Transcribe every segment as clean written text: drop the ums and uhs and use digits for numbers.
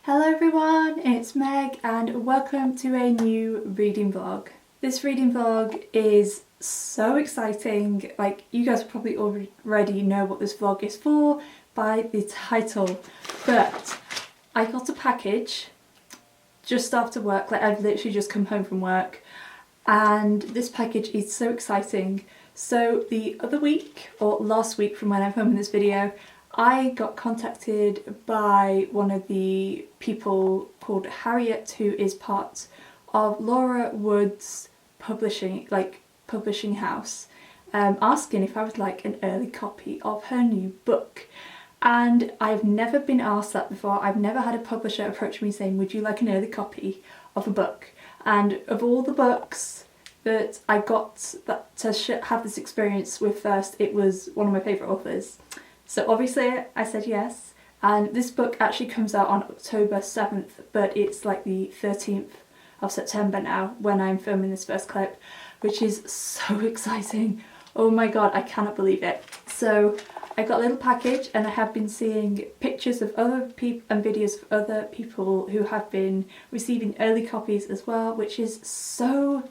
Hello everyone, it's Meg and welcome to a new reading vlog. This reading vlog is so exciting, like you guys probably already know what this vlog is for by the title, but I got a package just after work, like I've literally just come home from work, and this package is so exciting. So the other week, or last week from when I'm filming this video, I got contacted by one of the people called Harriet, who is part of Laura Wood's publishing house, asking if I would like an early copy of her new book. And I've never been asked that before. I've never had a publisher approach me saying, would you like an early copy of a book? And of all the books that I got to have this experience with first, it was one of my favourite authors. So obviously I said yes, and this book actually comes out on October 7th, but it's like the 13th of September now when I'm filming this first clip, which is so exciting. Oh my god, I cannot believe it. So I got a little package, and I have been seeing pictures of other people and videos of other people who have been receiving early copies as well, which is so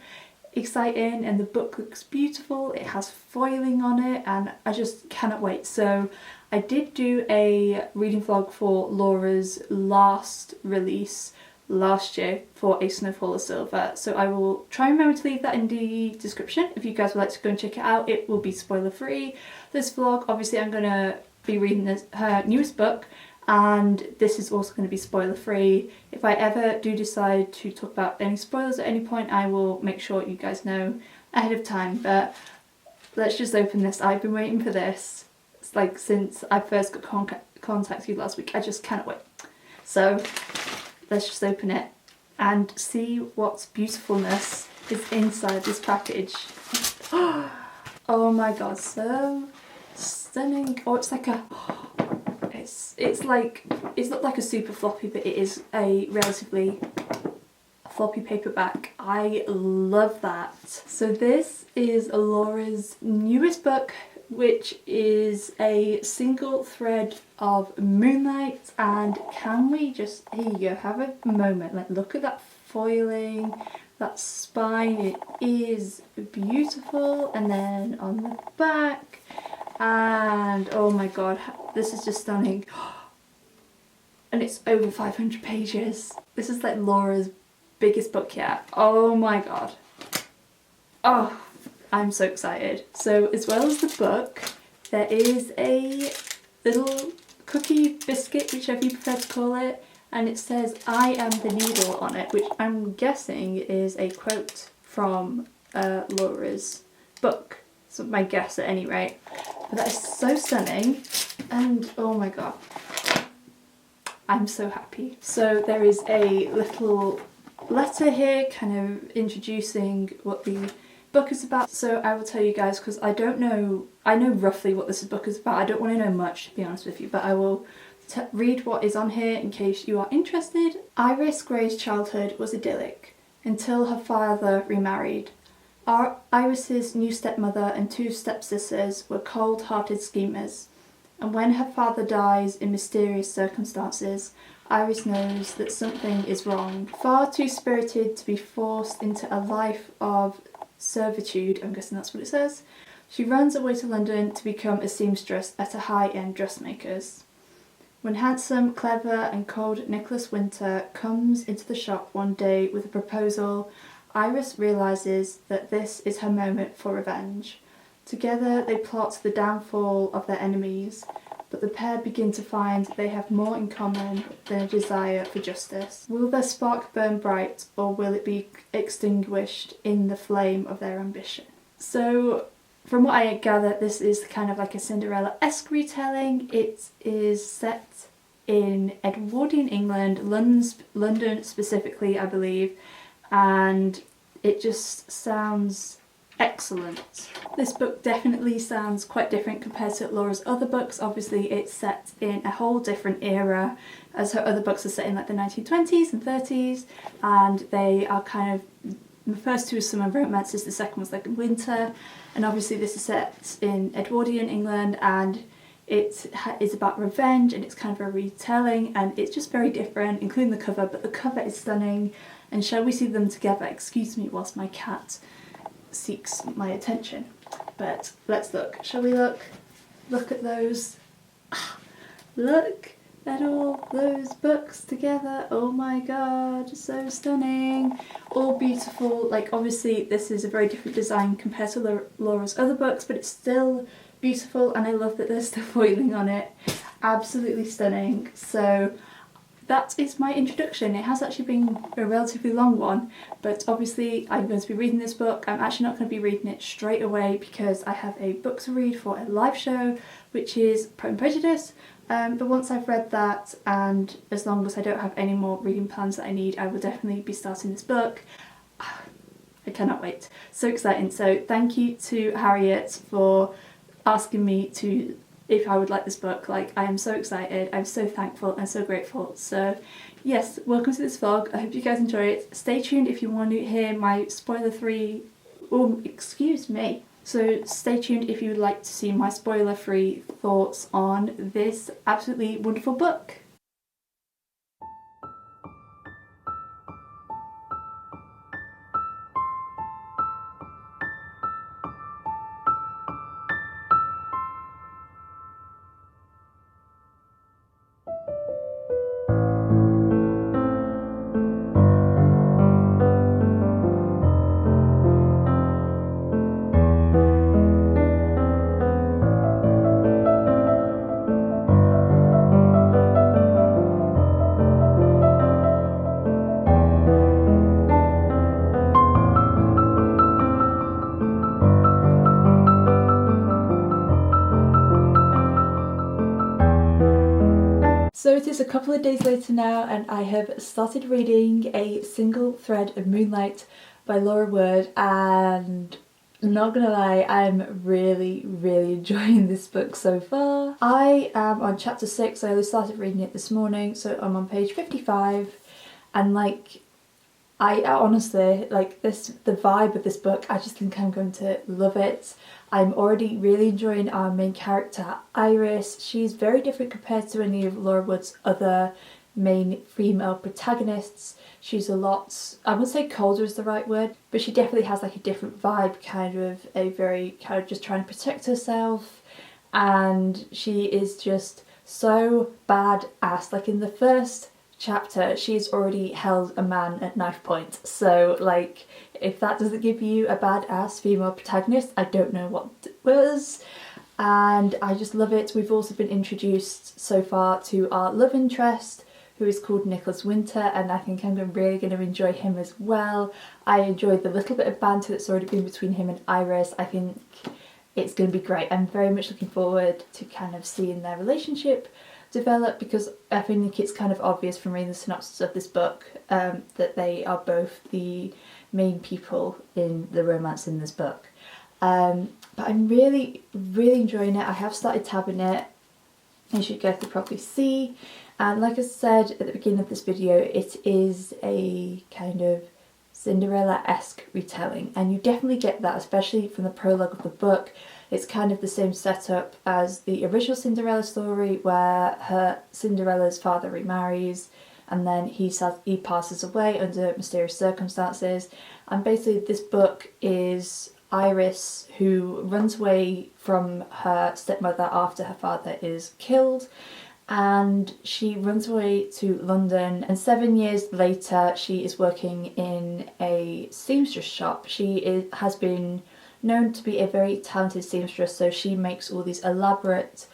exciting, and the book looks beautiful. It has foiling on it and I just cannot wait. So I did do a reading vlog for Laura's last release last year for A Snowfall of Silver, so I will try and remember to leave that in the description if you guys would like to go and check it out. It will be spoiler free. This vlog, obviously I'm going to be reading her newest book, and this is also going to be spoiler free. If I ever do decide to talk about any spoilers at any point, I will make sure you guys know ahead of time. But let's just open this. I've been waiting for this. It's like since I first got contacted last week. I just cannot wait. So let's just open it and see what beautifulness is inside this package. Oh my god, so stunning. Oh, it's like a... It's not like a super floppy, but it is a relatively floppy paperback. I love that. So this is Laura's newest book, which is a single thread of Moonlight, and can we just, here you go, have a moment, like look at that foiling, that spine, it is beautiful. And then on the back, and oh my god, this is just stunning. And it's over 500 pages. This is like Laura's biggest book yet. Oh my god. Oh, I'm so excited. So as well as the book, there is a little cookie biscuit, whichever you prefer to call it, and it says "I am the needle" on it, which I'm guessing is a quote from Laura's book. So my guess at any rate. But that is so stunning, and oh my god, I'm so happy. So there is a little letter here kind of introducing what the book is about. So I will tell you guys, because I don't know, I know roughly what this book is about. I don't want to know much, to be honest with you, but I will read what is on here in case you are interested. Iris Gray's childhood was idyllic until her father remarried. Iris's new stepmother and two stepsisters were cold-hearted schemers, and when her father dies in mysterious circumstances, Iris knows that something is wrong. Far too spirited to be forced into a life of servitude, I'm guessing that's what it says, she runs away to London to become a seamstress at a high-end dressmaker's. When handsome, clever and cold Nicholas Winter comes into the shop one day with a proposal, Iris realises that this is her moment for revenge. Together they plot the downfall of their enemies, but the pair begin to find they have more in common than a desire for justice. Will their spark burn bright, or will it be extinguished in the flame of their ambition? So, from what I gather, this is kind of like a Cinderella-esque retelling. It is set in Edwardian England, London specifically, I believe, and it just sounds excellent. This book definitely sounds quite different compared to Laura's other books. Obviously it's set in a whole different era, as her other books are set in like the 1920s and 30s, and they are kind of, the first two are summer romances, the second was like winter, and obviously this is set in Edwardian England, and It is about revenge, and it's kind of a retelling, and it's just very different, including the cover, but the cover is stunning. And shall we see them together? Excuse me whilst my cat seeks my attention. But let's look. Shall we look? Look at those. Look at all those books together. Oh my god, so stunning. All beautiful. Like, obviously this is a very different design compared to Laura's other books, but it's still beautiful, and I love that there's still foiling on it. Absolutely stunning. So that is my introduction. It has actually been a relatively long one, but obviously I'm going to be reading this book. I'm actually not going to be reading it straight away because I have a book to read for a live show, which is Pride and Prejudice. But once I've read that, and as long as I don't have any more reading plans that I need, I will definitely be starting this book. I cannot wait. So exciting. So thank you to Harriet for asking me to, if I would like this book. Like, I am so excited, I'm so thankful and so grateful. So yes, welcome to this vlog. I hope you guys enjoy it. Stay tuned if you want to hear my spoiler-free, excuse me. So stay tuned if you would like to see my spoiler-free thoughts on this absolutely wonderful book. So it is a couple of days later now, and I have started reading A Single Thread of Moonlight by Laura Word, and not gonna lie, I'm really enjoying this book so far. I am on chapter 6, I only started reading it this morning, so I'm on page 55, and like, I honestly, like the vibe of this book, I just think I'm going to love it. I'm already really enjoying our main character, Iris. She's very different compared to any of Laura Wood's other main female protagonists. She's a lot, I wouldn't say colder is the right word, but she definitely has like a different vibe, kind of a very kind of just trying to protect herself, and she is just so badass. Like in the first chapter, she's already held a man at knife point, so like, if that doesn't give you a badass female protagonist, I don't know what was. And I just love it. We've also been introduced so far to our love interest, who is called Nicholas Winter, and I think I'm really going to enjoy him as well. I enjoyed the little bit of banter that's already been between him and Iris. I think it's going to be great. I'm very much looking forward to kind of seeing their relationship develop, because I think it's kind of obvious from reading the synopsis of this book that they are both the main people in the romance in this book. But I'm really enjoying it. I have started tabbing it, as you guys can probably see, and like I said at the beginning of this video, it is a kind of Cinderella-esque retelling, and you definitely get that, especially from the prologue of the book. It's kind of the same setup as the original Cinderella story, where Cinderella's father remarries, and then he passes away under mysterious circumstances. And basically this book is Iris, who runs away from her stepmother after her father is killed, and she runs away to London, and 7 years later she is working in a seamstress shop. She has been known to be a very talented seamstress, so she makes all these elaborate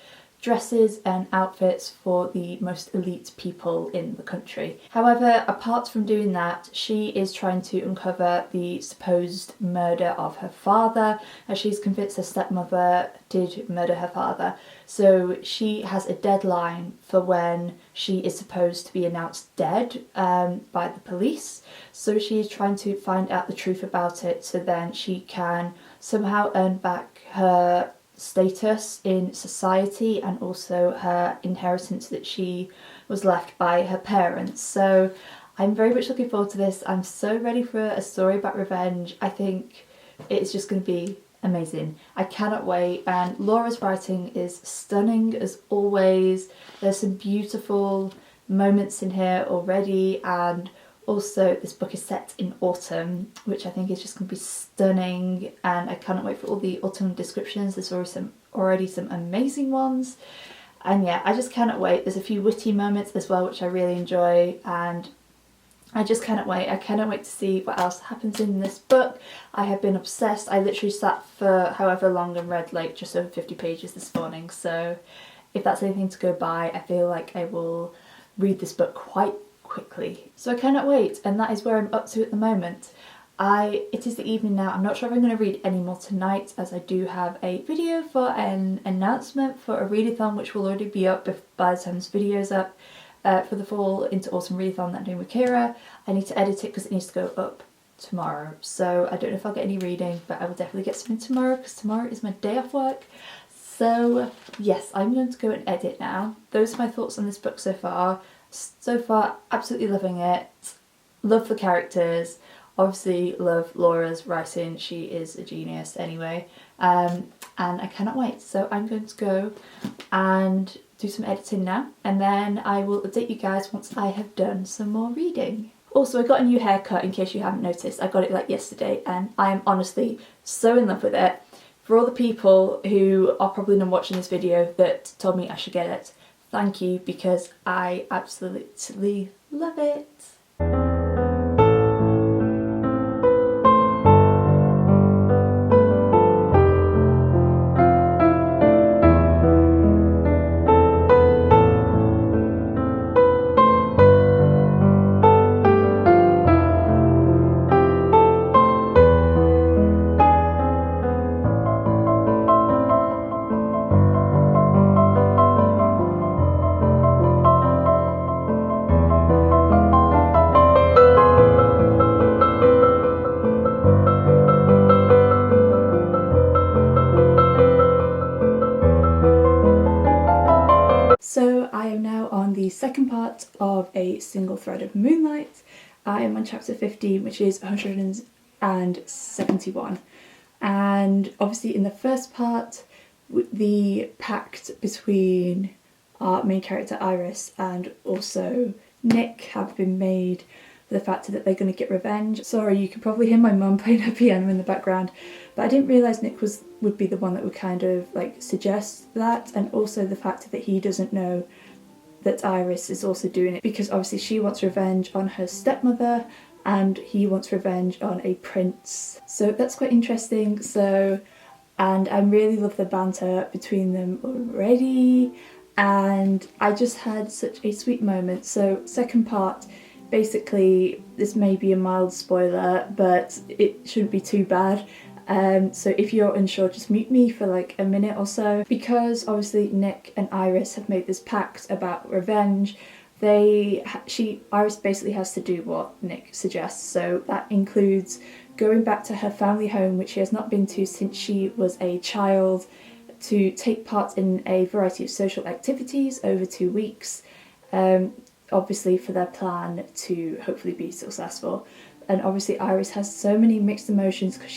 dresses and outfits for the most elite people in the country. However, apart from doing that, she is trying to uncover the supposed murder of her father, as she's convinced her stepmother did murder her father. So she has a deadline for when she is supposed to be announced dead by the police. So she is trying to find out the truth about it, so then she can somehow earn back her status in society and also her inheritance that she was left by her parents. So I'm very much looking forward to this. I'm so ready for a story about revenge. I think it's just going to be amazing. I cannot wait, and Laura's writing is stunning as always. There's some beautiful moments in here already, and also this book is set in autumn, which I think is just going to be stunning, and I cannot wait for all the autumn descriptions. There's already some amazing ones, and yeah, I just cannot wait. There's a few witty moments as well which I really enjoy, and I just cannot wait. I cannot wait to see what else happens in this book. I have been obsessed. I literally sat for however long and read like just over 50 pages this morning, so if that's anything to go by, I feel like I will read this book quite quickly. So I cannot wait, and that is where I'm up to at the moment. It is the evening now. I'm not sure if I'm going to read any more tonight, as I do have a video for an announcement for a readathon which will already be up by the time this video's up, for the fall into autumn readathon that I'm doing with Kira. I need to edit it because it needs to go up tomorrow, so I don't know if I'll get any reading, but I will definitely get something tomorrow because tomorrow is my day off work. So yes, I'm going to go and edit now. Those are my thoughts on this book so far. So far, absolutely loving it. Love the characters. Obviously love Laura's writing. She is a genius anyway. And I cannot wait. So I'm going to go and do some editing now, and then I will update you guys once I have done some more reading. Also, I got a new haircut, in case you haven't noticed. I got it like yesterday, and I am honestly so in love with it. For all the people who are probably not watching this video that told me I should get it, thank you, because I absolutely love it. So I am now on the second part of a single thread of Moonlight. I am on chapter 15, which is 171. And obviously in the first part, the pact between our main character Iris and also Nick have been made. The fact that they're going to get revenge. Sorry, you can probably hear my mum playing her piano in the background, but I didn't realise Nick would be the one that would kind of like suggest that, and also the fact that he doesn't know that Iris is also doing it, because obviously she wants revenge on her stepmother and he wants revenge on a prince. So that's quite interesting. So, and I really love the banter between them already, and I just had such a sweet moment. So second part, basically, this may be a mild spoiler, but it shouldn't be too bad. So if you're unsure, just mute me for like a minute or so. Because obviously Nick and Iris have made this pact about revenge. Iris basically has to do what Nick suggests. So that includes going back to her family home, which she has not been to since she was a child, to take part in a variety of social activities over 2 weeks. Obviously for their plan to hopefully be successful. And obviously Iris has so many mixed emotions because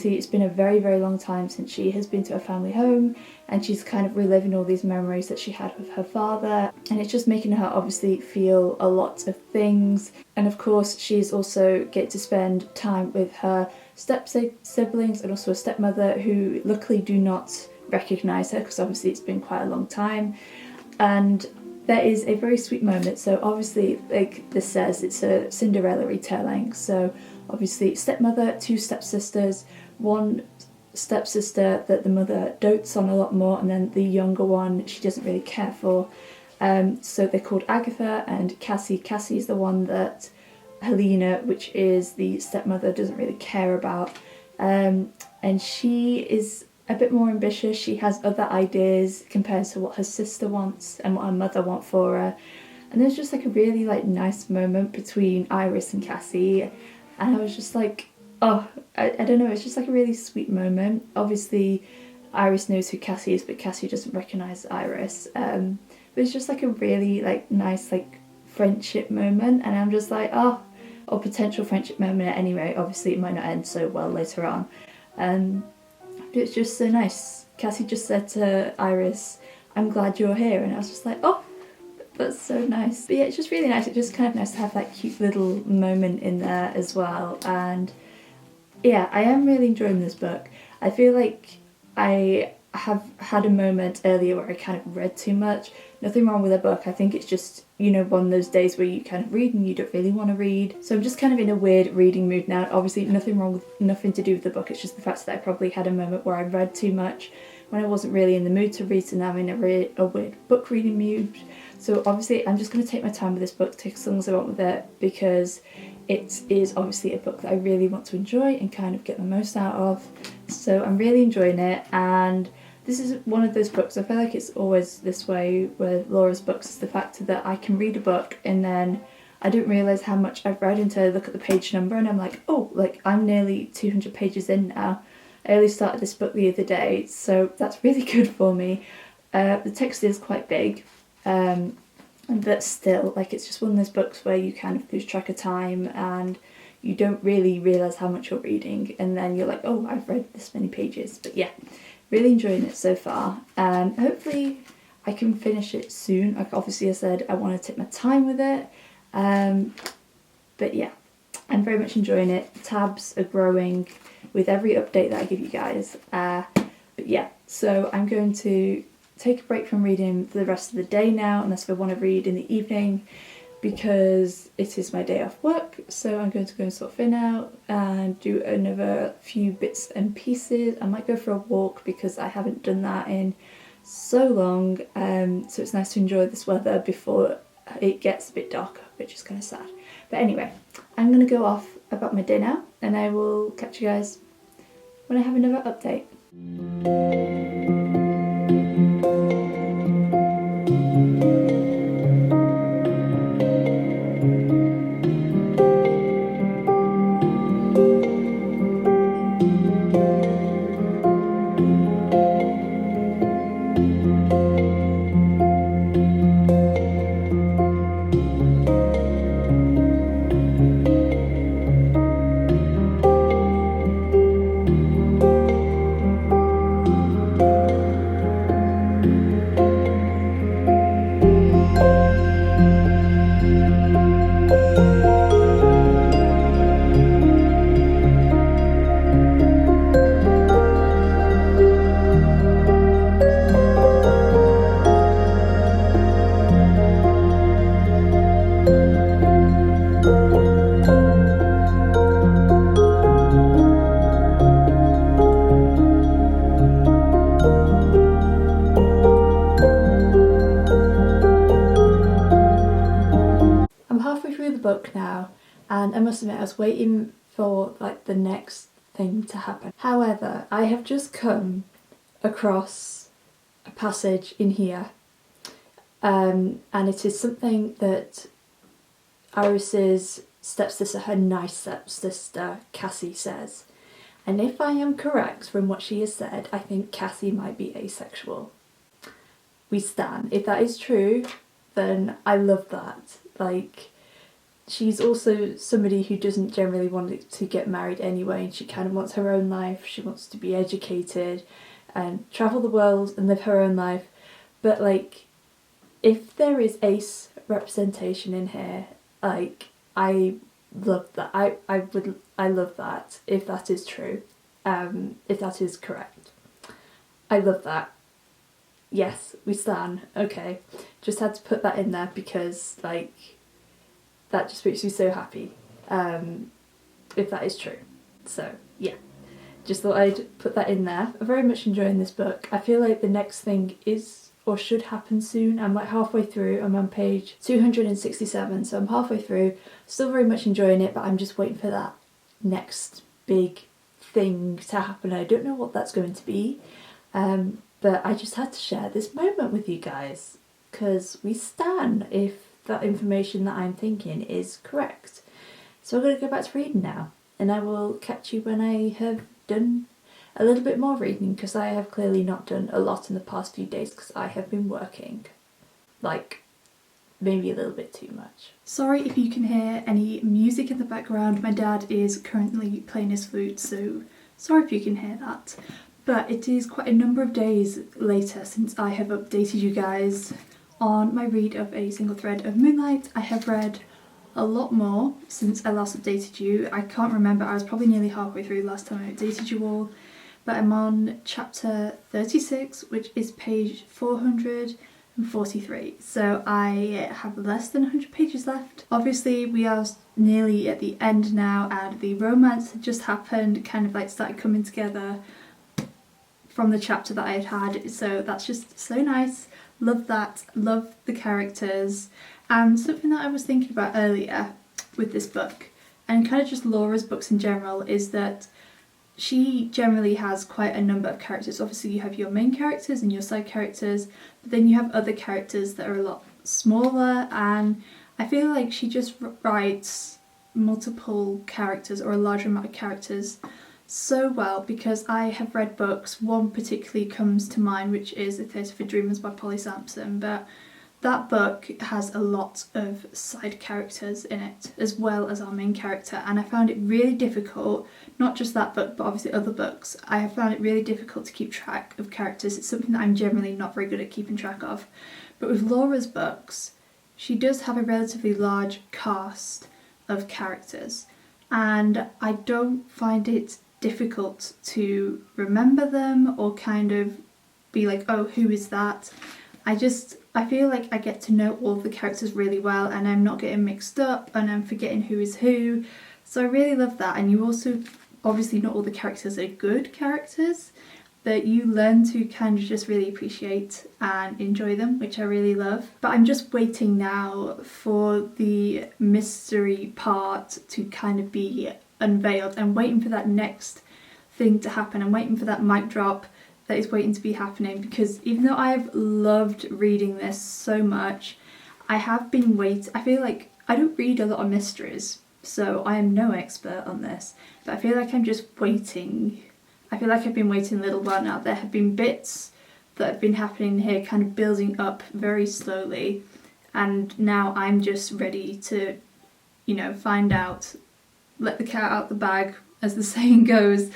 it's been a very, very long time since she has been to a family home, and she's kind of reliving all these memories that she had with her father, and it's just making her obviously feel a lot of things. And of course she's also get to spend time with her step-siblings and also a stepmother who luckily do not recognise her, because obviously it's been quite a long time. And there is a very sweet moment. So obviously, like this says, it's a Cinderella retelling. So obviously stepmother, 2 stepsisters, 1 stepsister that the mother dotes on a lot more, and then the younger one she doesn't really care for. So they're called Agatha and Cassie. Cassie is the one that Helena, which is the stepmother, doesn't really care about. And she is a bit more ambitious. She has other ideas compared to what her sister wants and what her mother wants for her. And there's just like a really like nice moment between Iris and Cassie, and I was just like, oh, I don't know, it's just like a really sweet moment. Obviously Iris knows who Cassie is, but Cassie doesn't recognise Iris. But it's just like a really like nice like friendship moment, and I'm just like, oh, or potential friendship moment anyway. Obviously it might not end so well later on. It's just so nice. Cassie just said to Iris, "I'm glad you're here," and I was just like, oh, that's so nice. But yeah, it's just really nice. It's just kind of nice to have that cute little moment in there as well. And yeah, I am really enjoying this book. I feel like I have had a moment earlier where I kind of read too much. Nothing wrong with a book. I think it's just, you know, one of those days where you kind of read and you don't really want to read. So I'm just kind of in a weird reading mood now. Obviously nothing to do with the book. It's just the fact that I probably had a moment where I read too much when I wasn't really in the mood to read, so now I'm in a weird book reading mood. So obviously I'm just going to take my time with this book, take as long as I want with it, because it is obviously a book that I really want to enjoy and kind of get the most out of. So I'm really enjoying it, and this is one of those books, I feel like it's always this way with Laura's books, is the fact that I can read a book and then I don't realise how much I've read until I look at the page number and I'm like, oh, like I'm nearly 200 pages in now. I only started this book the other day, so that's really good for me. The text is quite big, but still, like, it's just one of those books where you kind of lose track of time and you don't really realise how much you're reading, and then you're like, oh, I've read this many pages. But yeah, really enjoying it so far. Hopefully I can finish it soon. Like, obviously I said I want to take my time with it, but yeah, I'm very much enjoying it. Tabs are growing with every update that I give you guys. But yeah, so I'm going to take a break from reading for the rest of the day now, unless I want to read in the evening, because it is my day off work. So I'm going to go and sort of in out and do another few bits and pieces. I might go for a walk because I haven't done that in so long, so it's nice to enjoy this weather before it gets a bit darker, which is kind of sad. But anyway, I'm going to go off about my day now, and I will catch you guys when I have another update. I'm halfway through the book now, and I must admit I was waiting for like the next thing to happen. However, I have just come across a passage in here, and it is something that Iris's stepsister, her nice stepsister Cassie, says. And if I am correct from what she has said, I think Cassie might be asexual. We stan. If that is true, then I love that. Like, she's also somebody who doesn't generally want to get married anyway, and she kind of wants her own life. She wants to be educated and travel the world and live her own life. But like, if there is ace representation in here, like, I love that. I love that, if that is true, if that is correct. I love that. Yes, we stan. Okay, just had to put that in there because, like, that just makes me so happy, if that is true. So yeah, just thought I'd put that in there. I'm very much enjoying this book. I feel like the next thing is or should happen soon. I'm like halfway through. I'm on page 267, so I'm halfway through. Still very much enjoying it, but I'm just waiting for that next big thing to happen. I don't know what that's going to be, but I just had to share this moment with you guys because we stan if that information that I'm thinking is correct. So I'm going to go back to reading now, and I will catch you when I have done a little bit more reading, because I have clearly not done a lot in the past few days because I have been working, like, maybe a little bit too much. Sorry if you can hear any music in the background. My dad is currently playing his flute, so Sorry if you can hear that, but it is quite a number of days later since I have updated you guys on my read of A Single Thread of Moonlight. I have read a lot more since I last updated you. I can't remember, I was probably nearly halfway through last time I updated you all, but I'm on chapter 36, which is page 443. So I have less than 100 pages left. Obviously we are nearly at the end now, and the romance had just happened, kind of like started coming together from the chapter that I had, so that's just so nice. Love that, love the characters. And something that I was thinking about earlier with this book, and kind of just Laura's books in general, is that she generally has quite a number of characters. Obviously you have your main characters and your side characters, but then you have other characters that are a lot smaller, and I feel like she just writes multiple characters, or a large amount of characters, so well, because I have read books. One particularly comes to mind, which is The Theatre for Dreamers by Polly Sampson, but that book has a lot of side characters in it, as well as our main character, and I found it really difficult, not just that book, but obviously other books, I have found it really difficult to keep track of characters. It's something that I'm generally not very good at keeping track of. But with Laura's books, she does have a relatively large cast of characters, and I don't find it difficult to remember them or kind of be like, oh, who is that? I feel like I get to know all the characters really well, and I'm not getting mixed up and I'm forgetting who is who. So I really love that. And you also, obviously not all the characters are good characters, but you learn to kind of just really appreciate and enjoy them, which I really love. But I'm just waiting now for the mystery part to kind of be unveiled. I'm waiting for that next thing to happen. I'm waiting for that mic drop that is waiting to be happening, because even though I've loved reading this so much, I have been I feel like I don't read a lot of mysteries, so I am no expert on this, but I feel like I'm just waiting. I feel like I've been waiting a little while now. There have been bits that have been happening here, kind of building up very slowly, and now I'm just ready to, you know, find out, let the cat out the bag, as the saying goes,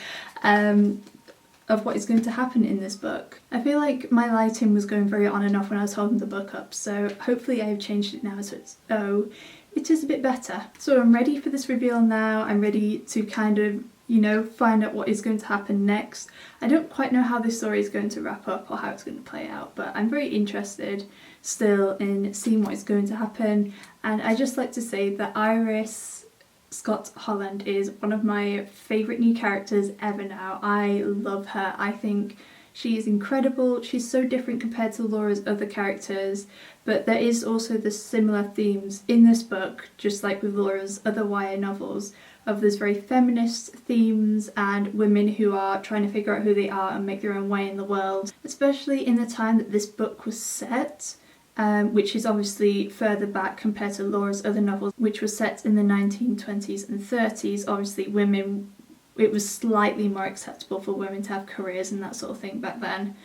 of what is going to happen in this book. I feel like my lighting was going very on and off when I was holding the book up, so hopefully I have changed it now so it is a bit better. So I'm ready for this reveal now. I'm ready to kind of, you know, find out what is going to happen next. I don't quite know how this story is going to wrap up or how it's going to play out, but I'm very interested still in seeing what is going to happen. And I just like to say that Iris Scott Holland is one of my favourite new characters ever now. I love her. I think she is incredible. She's so different compared to Laura's other characters, but there is also the similar themes in this book, just like with Laura's other YA novels, of those very feminist themes and women who are trying to figure out who they are and make their own way in the world, especially in the time that this book was set. Which is obviously further back compared to Laura's other novels, which was set in the 1920s and 30s. Obviously it was slightly more acceptable for women to have careers and that sort of thing back then.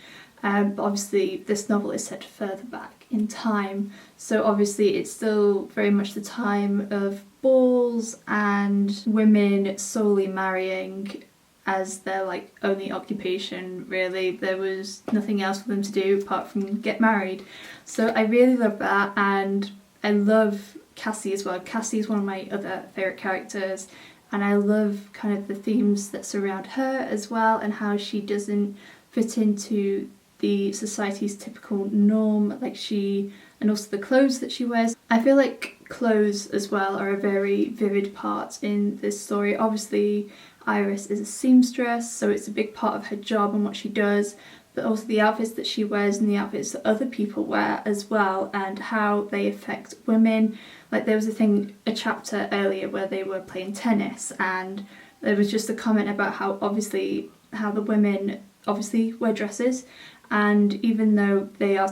But obviously this novel is set further back in time, so obviously it's still very much the time of balls and women solely marrying as their like only occupation, really. There was nothing else for them to do apart from get married. So I really love that, and I love Cassie as well. Cassie is one of my other favourite characters, and I love kind of the themes that surround her as well, and how she doesn't fit into the society's typical norm, and also the clothes that she wears. I feel like clothes as well are a very vivid part in this story. Obviously Iris is a seamstress, so it's a big part of her job and what she does, but also the outfits that she wears and the outfits that other people wear as well, and how they affect women. Like there was a chapter earlier where they were playing tennis, and there was just a comment about how the women obviously wear dresses, and even though they are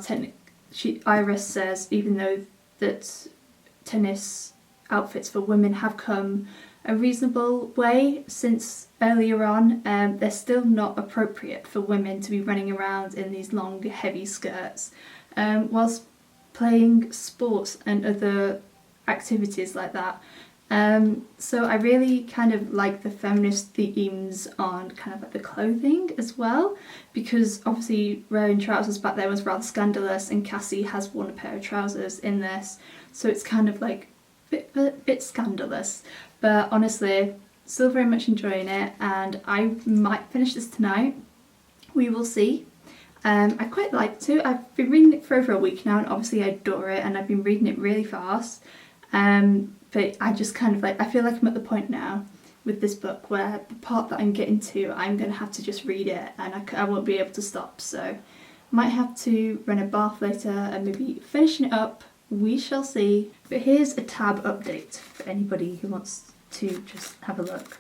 Iris says, even though that tennis outfits for women have come a reasonable way since earlier on, they're still not appropriate for women to be running around in these long heavy skirts whilst playing sports and other activities like that. So I really kind of like the feminist themes on kind of like the clothing as well, because obviously wearing trousers back there was rather scandalous, and Cassie has worn a pair of trousers in this, so it's kind of like a bit scandalous. But honestly, still very much enjoying it, and I might finish this tonight. We will see. I quite like to. I've been reading it for over a week now, and obviously I adore it, and I've been reading it really fast. But I just kind of like, I feel like I'm at the point now with this book where the part that I'm getting to, I'm going to have to just read it, and I won't be able to stop. So might have to run a bath later and maybe finishing it up. We shall see. But here's a tab update for anybody who wants to just have a look.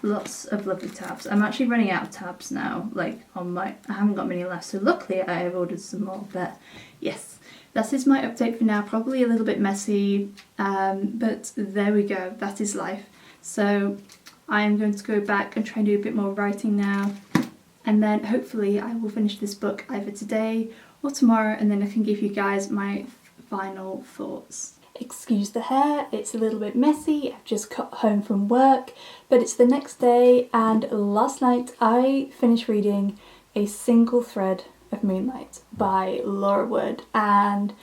Lots of lovely tabs. I'm actually running out of tabs now, like I haven't got many left, so luckily I have ordered some more. But yes, that is my update for now. Probably a little bit messy, but there we go, that is life. So I am going to go back and try and do a bit more writing now, and then hopefully I will finish this book either today or tomorrow, and then I can give you guys my final thoughts. Excuse the hair, it's a little bit messy. I've just got home from work, but it's the next day, and last night I finished reading A Single Thread of Moonlight by Laura Wood, and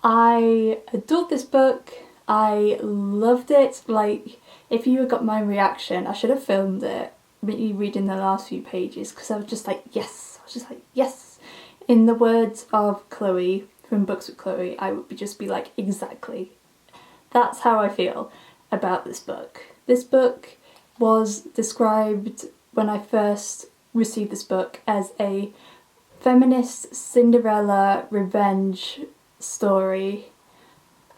I adored this book. I loved it. Like, if you had got my reaction, I should have filmed it, me reading the last few pages, because I was just like, yes. I was just like, yes. In the words of Chloe from Books with Chloe, I would just be like, exactly. That's how I feel about this book. This book was described when I first received this book as a feminist Cinderella revenge story,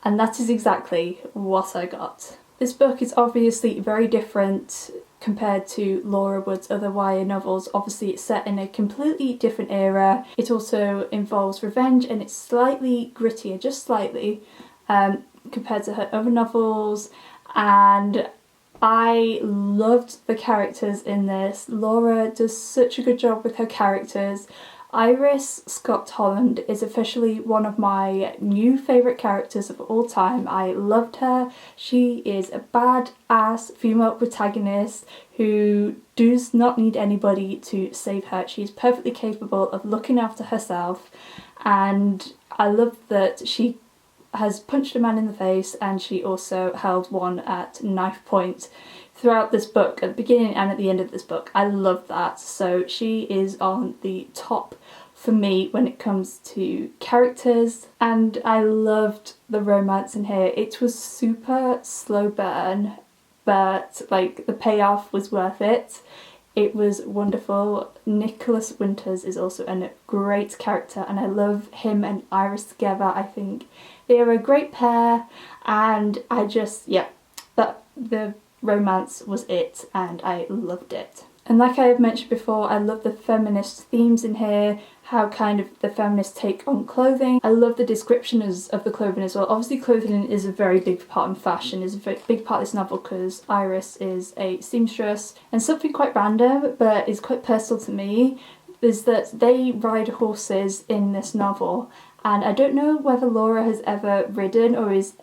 and that is exactly what I got. This book is obviously very different compared to Laura Wood's other YA novels. Obviously it's set in a completely different era. It also involves revenge, and it's slightly grittier, just slightly, compared to her other novels, and I loved the characters in this. Laura does such a good job with her characters. Iris Scott Holland is officially one of my new favourite characters of all time. I loved her. She is a badass female protagonist who does not need anybody to save her. She's perfectly capable of looking after herself, and I love that she has punched a man in the face, and she also held one at knife point throughout this book, at the beginning and at the end of this book. I love that. So she is on the top for me when it comes to characters, and I loved the romance in here. It was super slow burn, but like the payoff was worth it. It was wonderful. Nicholas Winters is also a great character, and I love him and Iris together. I think they are a great pair, and I just, the romance was it, and I loved it. And like I have mentioned before, I love the feminist themes in here, how kind of the feminist take on clothing. I love the descriptions of the clothing as well. Obviously clothing is a very big part in fashion, is a very big part of this novel, because Iris is a seamstress. And something quite random, but is quite personal to me, is that they ride horses in this novel. And I don't know whether Laura has ever ridden or is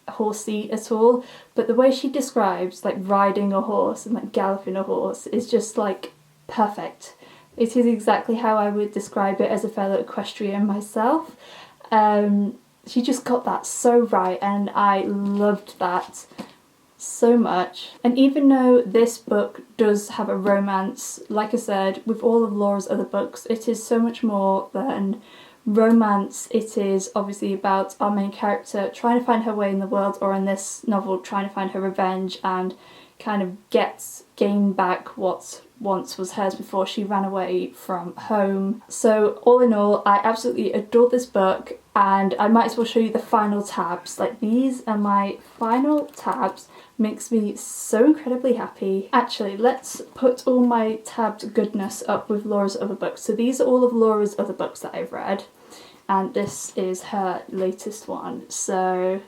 horsey at all, but the way she describes like riding a horse and like galloping a horse is just like perfect. It is exactly how I would describe it as a fellow equestrian myself. She just got that so right, and I loved that so much. And even though this book does have a romance, like I said, with all of Laura's other books, it is so much more than romance. It is obviously about our main character trying to find her way in the world, or in this novel trying to find her revenge and kind of gain back what once was hers before she ran away from home. So all in all, I absolutely adored this book, and I might as well show you the final tabs. Like, these are my final tabs. Makes me so incredibly happy. Actually, let's put all my tabbed goodness up with Laura's other books. So these are all of Laura's other books that I've read, and this is her latest one. So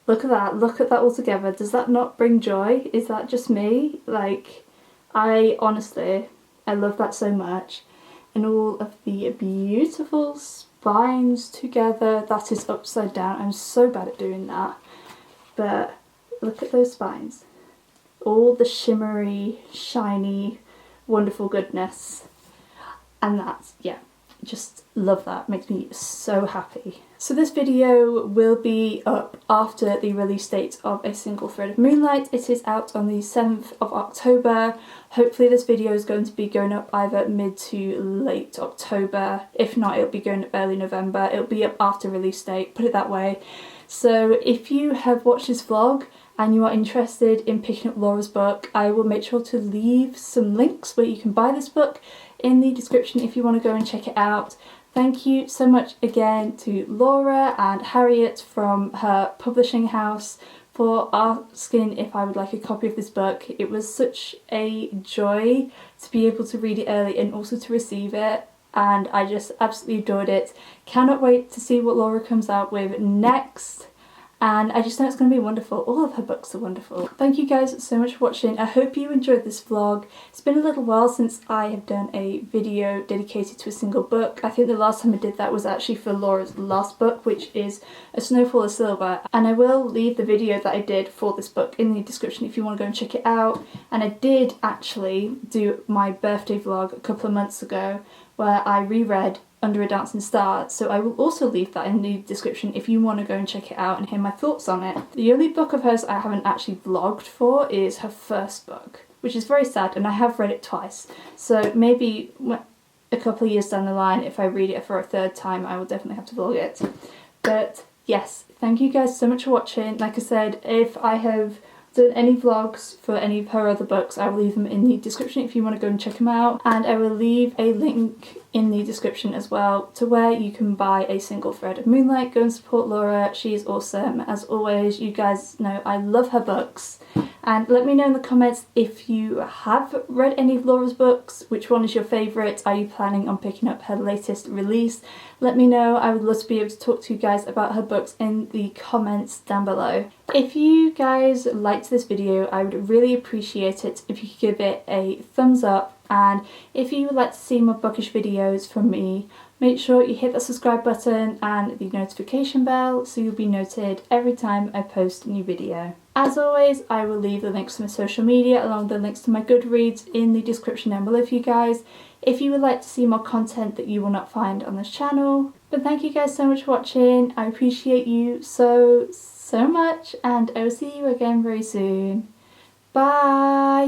look at that all together. Does that not bring joy? Is that just me? Like, I love that so much. And all of the beautiful spines together. That is upside down. I'm so bad at doing that. But look at those spines. All the shimmery, shiny, wonderful goodness. And that's, yeah, just love that. Makes me so happy. So this video will be up after the release date of A Single Thread of Moonlight. It is out on the 7th of October. Hopefully this video is going to be going up either mid to late October. If not, it'll be going up early November. It'll be up after release date, put it that way. So if you have watched this vlog and you are interested in picking up Laura's book, I will make sure to leave some links where you can buy this book in the description if you want to go and check it out. Thank you so much again to Laura and Harriet from her publishing house for asking if I would like a copy of this book. It was such a joy to be able to read it early and also to receive it, and I just absolutely adored it. Cannot wait to see what Laura comes out with next. And I just know it's going to be wonderful. All of her books are wonderful. Thank you guys so much for watching. I hope you enjoyed this vlog. It's been a little while since I have done a video dedicated to a single book. I think the last time I did that was actually for Laura's last book, which is A Snowfall of Silver. And I will leave the video that I did for this book in the description if you want to go and check it out. And I did actually do my birthday vlog a couple of months ago where I reread Under a Dancing Star, so I will also leave that in the description if you want to go and check it out and hear my thoughts on it. The only book of hers I haven't actually vlogged for is her first book, which is very sad, and I have read it twice, so maybe a couple of years down the line, if I read it for a third time, I will definitely have to vlog it. But yes, thank you guys so much for watching. Like I said, if I have done any vlogs for any of her other books, I will leave them in the description if you want to go and check them out, and I will leave a link in the description as well to where you can buy A Single Thread of Moonlight. Go and support Laura, she is awesome. As always, you guys know I love her books, and let me know in the comments if you have read any of Laura's books, which one is your favourite, are you planning on picking up her latest release? Let me know. I would love to be able to talk to you guys about her books in the comments down below. If you guys liked this video, I would really appreciate it if you could give it a thumbs up, and if you would like to see more bookish videos from me, make sure you hit that subscribe button and the notification bell so you'll be noted every time I post a new video. As always, I will leave the links to my social media along with the links to my Goodreads in the description down below for you guys if you would like to see more content that you will not find on this channel. But thank you guys so much for watching. I appreciate you so much, and I will see you again very soon. Bye!